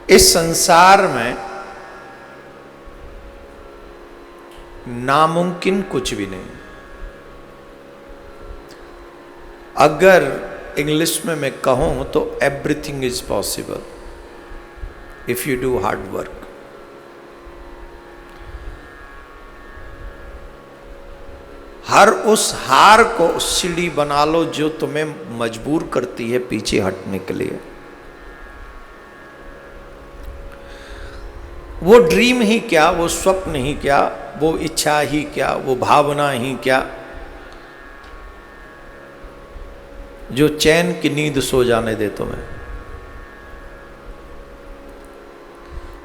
इस संसार में नामुमकिन कुछ भी नहीं। अगर इंग्लिश में मैं कहूं तो everything is possible if you do hard work. हर उस हार को सीढ़ी बना लो जो तुम्हें मजबूर करती है पीछे हटने के लिए। वो ड्रीम ही क्या, वो स्वप्न ही क्या, वो इच्छा ही क्या, वो भावना ही क्या, जो चैन की नींद सो जाने दे तुम्हें।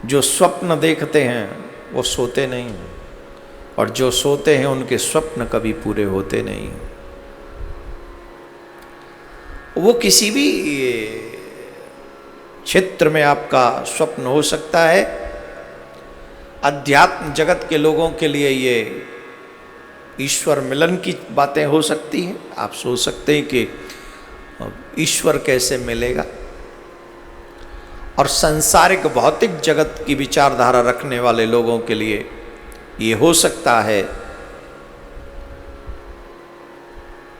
जो स्वप्न देखते हैं वो सोते नहीं हैं, और जो सोते हैं उनके स्वप्न कभी पूरे होते नहीं हैं। वो किसी भी क्षेत्र में आपका स्वप्न हो सकता है। अध्यात्म जगत के लोगों के लिए ये ईश्वर मिलन की बातें हो सकती हैं। आप सोच सकते हैं कि ईश्वर कैसे मिलेगा। और सांसारिक भौतिक जगत की विचारधारा रखने वाले लोगों के लिए ये हो सकता है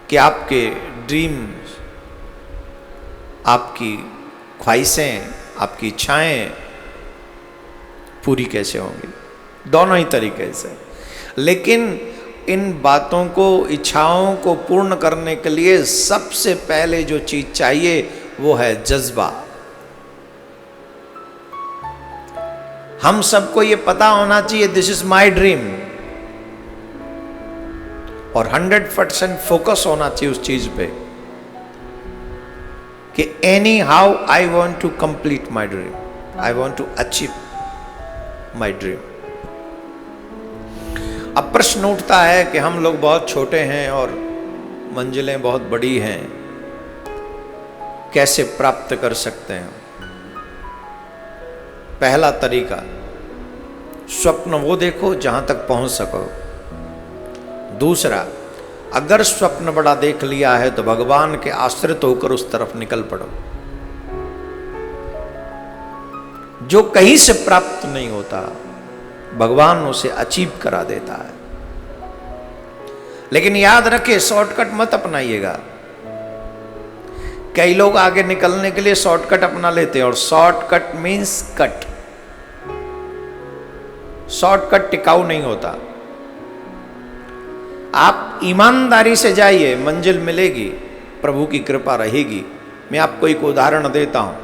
कि आपके ड्रीम्स, आपकी ख्वाहिशें, आपकी इच्छाएं पूरी कैसे होंगी, दोनों ही तरीके से। लेकिन इन बातों को, इच्छाओं को पूर्ण करने के लिए सबसे पहले जो चीज चाहिए वो है जज्बा। हम सबको ये पता होना चाहिए दिस इज माय ड्रीम, और 100% फोकस होना चाहिए उस चीज पे कि anyhow I want to complete my dream, I want to achieve my dream. अब प्रश्न उठता है कि हम लोग बहुत छोटे हैं और मंजिलें बहुत बड़ी हैं, कैसे प्राप्त कर सकते हैं? पहला तरीका, स्वप्न वो देखो जहां तक पहुंच सको। दूसरा, अगर स्वप्न बड़ा देख लिया है तो भगवान के आश्रित होकर उस तरफ निकल पड़ो। जो कहीं से प्राप्त नहीं होता भगवान उसे अचीव करा देता है। लेकिन याद रखे, शॉर्टकट मत अपनाइएगा। कई लोग आगे निकलने के लिए शॉर्टकट अपना लेते हैं, और शॉर्टकट मीन्स कट। शॉर्टकट टिकाऊ नहीं होता। आप ईमानदारी से जाइए, मंजिल मिलेगी, प्रभु की कृपा रहेगी। मैं आपको एक उदाहरण देता हूं।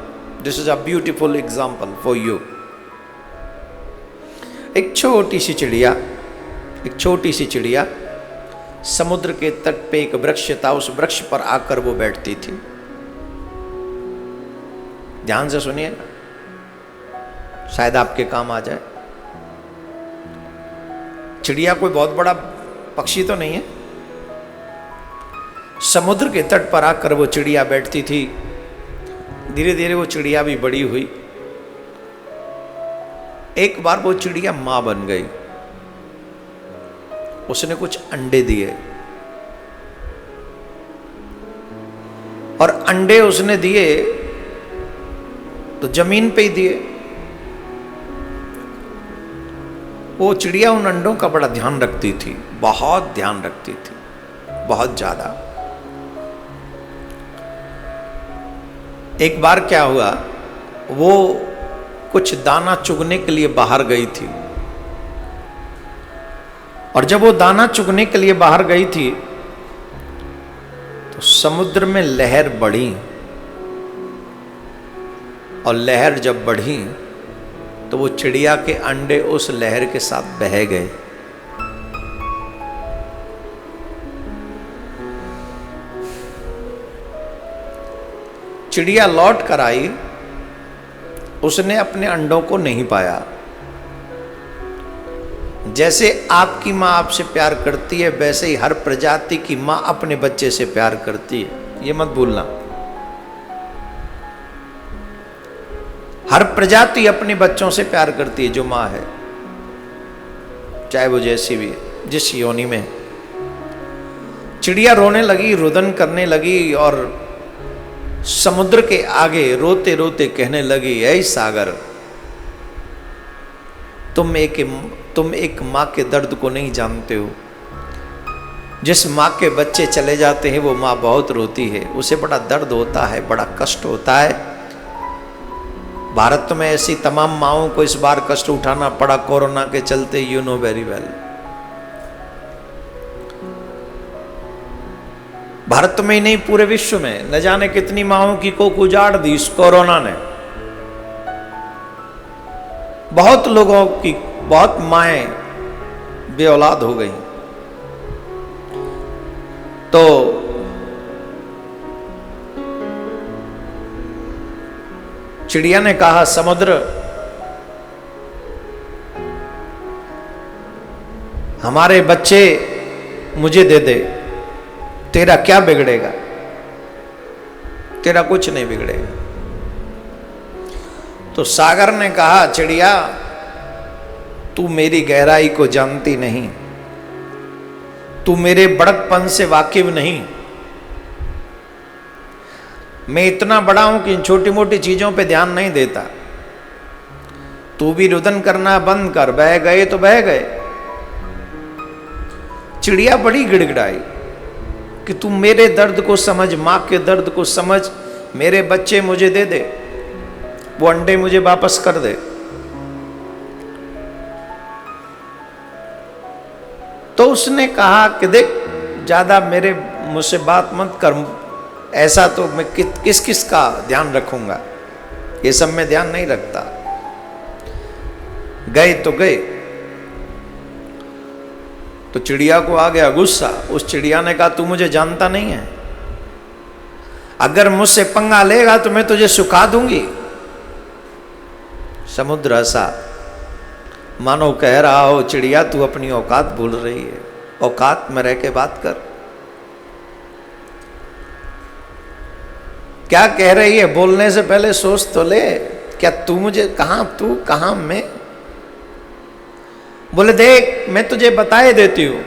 This is a beautiful example for you. एक छोटी सी चिड़िया समुद्र के तट पे एक वृक्ष था, उस वृक्ष पर आकर वो बैठती थी। ध्यान से सुनिए, शायद आपके काम आ जाए। चिड़िया कोई बहुत बड़ा पक्षी तो नहीं है। समुद्र के तट पर आकर वो चिड़िया बैठती थी। धीरे धीरे वो चिड़िया भी बड़ी हुई। एक बार वो चिड़िया मां बन गई। उसने कुछ अंडे दिए, और अंडे उसने दिए तो जमीन पे ही दिए। वो चिड़िया उन अंडों का बड़ा ध्यान रखती थी, बहुत ध्यान रखती थी, बहुत ज्यादा। एक बार क्या हुआ, वो कुछ दाना चुगने के लिए बाहर गई थी, और जब वो दाना चुगने के लिए बाहर गई थी तो समुद्र में लहर बढ़ी, और लहर जब बढ़ी तो वो चिड़िया के अंडे उस लहर के साथ बह गए। चिड़िया लौट कर आई, उसने अपने अंडों को नहीं पाया। जैसे आपकी मां आपसे प्यार करती है, वैसे ही हर प्रजाति की मां अपने बच्चे से प्यार करती है। ये मत भूलना। हर प्रजाति अपने बच्चों से प्यार करती है, जो मां है, चाहे वो जैसी भी है, जिस योनि में है। चिड़िया रोने लगी, रुदन करने लगी, और समुद्र के आगे रोते रोते कहने लगी, ऐ सागर, तुम एक माँ के दर्द को नहीं जानते हो। जिस माँ के बच्चे चले जाते हैं वो माँ बहुत रोती है, उसे बड़ा दर्द होता है, बड़ा कष्ट होता है। भारत में ऐसी तमाम माँओं को इस बार कष्ट उठाना पड़ा कोरोना के चलते, you know very well. Bharat में ही नहीं पूरे विश्व में न जाने कितनी माँओं की कोख उजाड़ दी इस कोरोना ने। बहुत लोगों की, बहुत माएं बे औलाद हो गई। तो चिड़िया ने कहा, समुद्र हमारे बच्चे मुझे दे दे, तेरा क्या बिगड़ेगा, तेरा कुछ नहीं बिगड़ेगा। तो सागर ने कहा, चिड़िया तू मेरी गहराई को जानती नहीं, तू मेरे बड़कपन से वाकिफ नहीं। मैं इतना बड़ा हूं कि इन छोटी मोटी चीजों पे ध्यान नहीं देता। तू भी रुदन करना बंद कर, बह गए तो बह गए। चिड़िया बड़ी गिड़गिड़ाई कि तू मेरे दर्द को समझ, मां के दर्द को समझ, मेरे बच्चे मुझे दे दे, वो अंडे मुझे वापस कर दे। तो उसने कहा कि देख, ज्यादा मेरे मुझसे बात मत कर, ऐसा तो मैं किस किस का ध्यान रखूंगा, ये सब मैं ध्यान नहीं रखता। गए तो गए। तो चिड़िया को आ गया गुस्सा। उस चिड़िया ने कहा, तू मुझे जानता नहीं है, अगर मुझसे पंगा लेगा तो मैं तुझे सुखा दूंगी। समुद्र हंसा, मानो कह रहा हो, चिड़िया तू अपनी औकात भूल रही है, औकात में रह के बात कर। क्या कह रही है, बोलने से पहले सोच तो ले। क्या तू मुझे, कहां तू कहां मैं? बोले देख, मैं तुझे बताए देती हूं,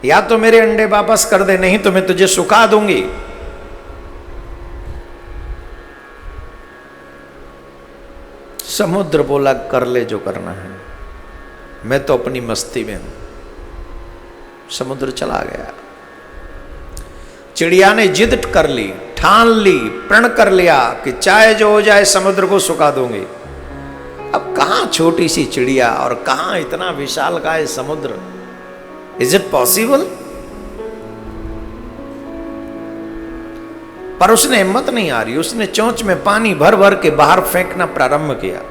या तो मेरे अंडे वापस कर दे, नहीं तो मैं तुझे सुखा दूंगी। समुद्र बोला, कर ले जो करना है, मैं तो अपनी मस्ती में हूं। समुद्र चला गया। चिड़िया ने जिद कर ली, ठान ली, प्रण कर लिया कि चाहे जो हो जाए समुद्र को सुखा दूंगी। अब कहां छोटी सी चिड़िया और कहां इतना विशालकाय समुद्र, इज इट पॉसिबल? पर उसने हिम्मत नहीं आ रही, उसने चोंच में पानी भर भर के बाहर फेंकना प्रारंभ किया।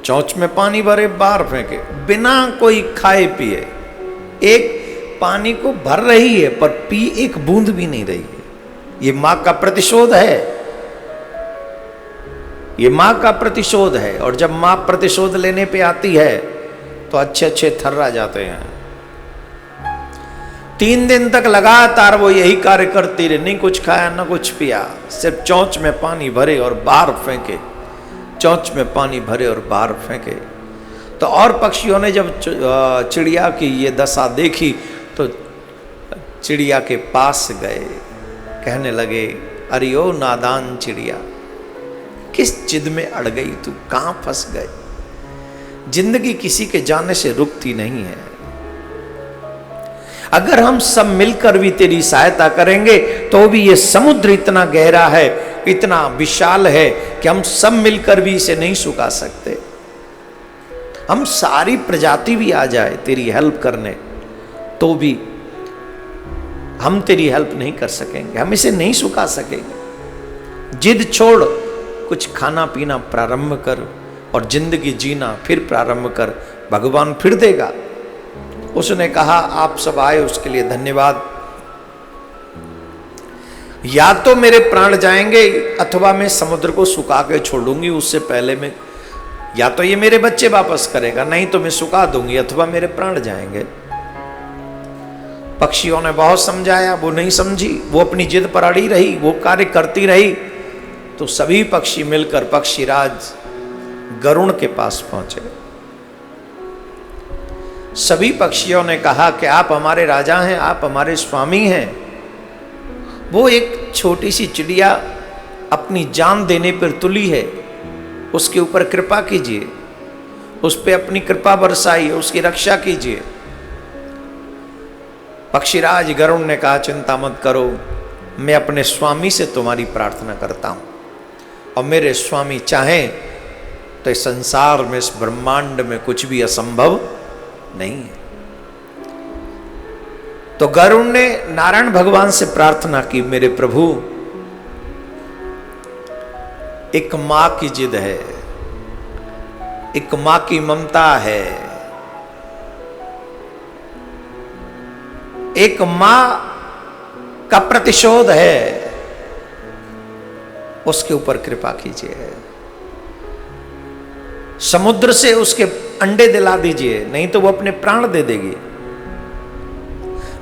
चोंच में पानी भरे बाहर फेंके, बिना कोई खाए पिए। एक पानी को भर रही है पर पी एक बूंद भी नहीं रही है। ये मां का प्रतिशोध है, ये मां का प्रतिशोध है। और जब मां प्रतिशोध लेने पे आती है तो अच्छे अच्छे थर्रा जाते हैं। 3 दिन तक लगातार वो यही कार्य करती रही, नहीं कुछ खाया ना कुछ पिया, सिर्फ चोंच में पानी भरे और बाहर फेंके, चोंच में पानी भरे और बाहर फेंके। तो और पक्षियों ने जब चिड़िया की ये दशा देखी तो चिड़िया के पास गए, कहने लगे, अरे ओ नादान चिड़िया, किस जिद में अड़ गई तू, कहां फंस गए? जिंदगी किसी के जाने से रुकती नहीं है। अगर हम सब मिलकर भी तेरी सहायता करेंगे तो भी ये समुद्र इतना गहरा है, इतना विशाल है कि हम सब मिलकर भी इसे नहीं सुखा सकते। हम सारी प्रजाति भी आ जाए तेरी हेल्प करने तो भी हम तेरी हेल्प नहीं कर सकेंगे, हम इसे नहीं सुखा सकेंगे। जिद छोड़, कुछ खाना पीना प्रारंभ कर और जिंदगी जीना फिर प्रारंभ कर, भगवान फिर देगा। उसने कहा, आप सब आए उसके लिए धन्यवाद। या तो मेरे प्राण जाएंगे अथवा मैं समुद्र को सुखा के छोड़ूंगी, उससे पहले मैं, या तो ये मेरे बच्चे वापस करेगा, नहीं तो मैं सुखा दूंगी अथवा मेरे प्राण जाएंगे। पक्षियों ने बहुत समझाया, वो नहीं समझी, वो अपनी जिद पर अड़ी रही, वो कार्य करती रही। तो सभी पक्षी मिलकर पक्षीराज गरुड़ के पास पहुंचे। सभी पक्षियों ने कहा कि आप हमारे राजा हैं, आप हमारे स्वामी हैं। वो एक छोटी सी चिड़िया अपनी जान देने पर तुली है उसके ऊपर कृपा कीजिए, उस पे अपनी कृपा बरसाइए, उसकी रक्षा कीजिए। पक्षीराज गरुड़ ने कहा, चिंता मत करो, मैं अपने स्वामी से तुम्हारी प्रार्थना करता हूं, और मेरे स्वामी चाहें तो इस संसार में, इस ब्रह्मांड में कुछ भी असंभव नहीं है। तो गरुड़ ने नारायण भगवान से प्रार्थना की, मेरे प्रभु, एक मां की जिद है, एक मां की ममता है, एक मां का प्रतिशोध है, उसके ऊपर कृपा कीजिए। समुद्र से उसके अंडे दिला दीजिए, नहीं तो वो अपने प्राण दे देगी।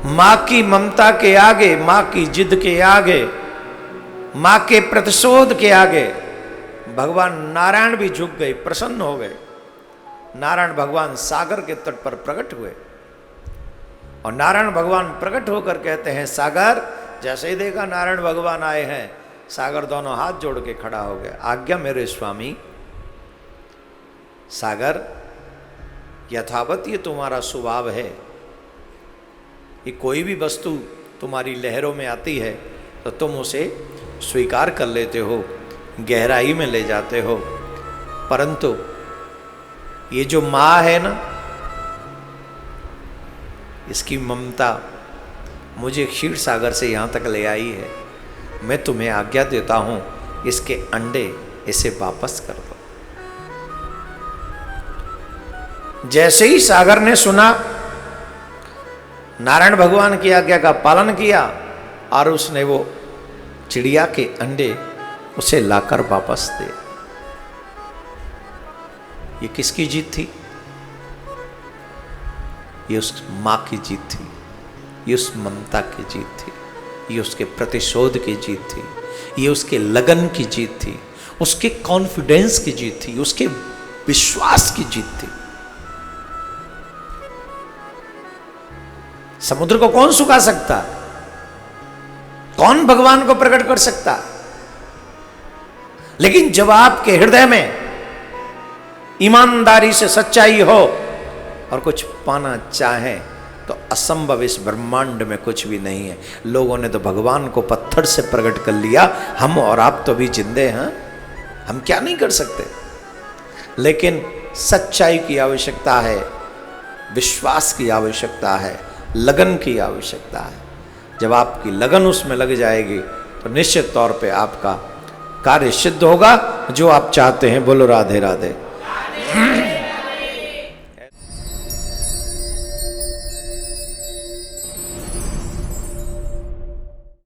मां की ममता के आगे, मां की जिद के आगे, मां के प्रतिशोध के आगे भगवान नारायण भी झुक गए, प्रसन्न हो गए। नारायण भगवान सागर के तट पर प्रकट हुए, और नारायण भगवान प्रकट होकर कहते हैं, सागर, जैसे ही देखा नारायण भगवान आए हैं, सागर दोनों हाथ जोड़ के खड़ा हो गया। आज्ञा मेरे स्वामी। सागर, यथावत ये तुम्हारा स्वभाव है, ये कोई भी वस्तु तुम्हारी लहरों में आती है तो तुम उसे स्वीकार कर लेते हो, गहराई में ले जाते हो, परंतु ये जो माँ है ना, इसकी ममता मुझे क्षीर सागर से यहाँ तक ले आई है। मैं तुम्हें आज्ञा देता हूँ, इसके अंडे इसे वापस कर दो। जैसे ही सागर ने सुना, नारायण भगवान की आज्ञा का पालन किया, और उसने वो चिड़िया के अंडे उसे लाकर वापस दे। ये किसकी जीत थी? ये उस मां की जीत थी, ये उस ममता की जीत थी, ये उसके प्रतिशोध की जीत थी, ये उसके लगन की जीत थी, उसके कॉन्फिडेंस की जीत थी, उसके विश्वास की जीत थी। समुद्र को कौन सुखा सकता? कौन भगवान को प्रकट कर सकता? लेकिन जब आपके हृदय में ईमानदारी से सच्चाई हो और कुछ पाना चाहे, तो असंभव इस ब्रह्मांड में कुछ भी नहीं है। लोगों ने तो भगवान को पत्थर से प्रकट कर लिया, हम और आप तो भी जिंदे हैं, हम क्या नहीं कर सकते। लेकिन सच्चाई की आवश्यकता है, विश्वास की आवश्यकता है, लगन की आवश्यकता है। जब आपकी लगन उसमें लग जाएगी तो निश्चित तौर पे आपका कार्य सिद्ध होगा, जो आप चाहते हैं। बोलो राधे राधे।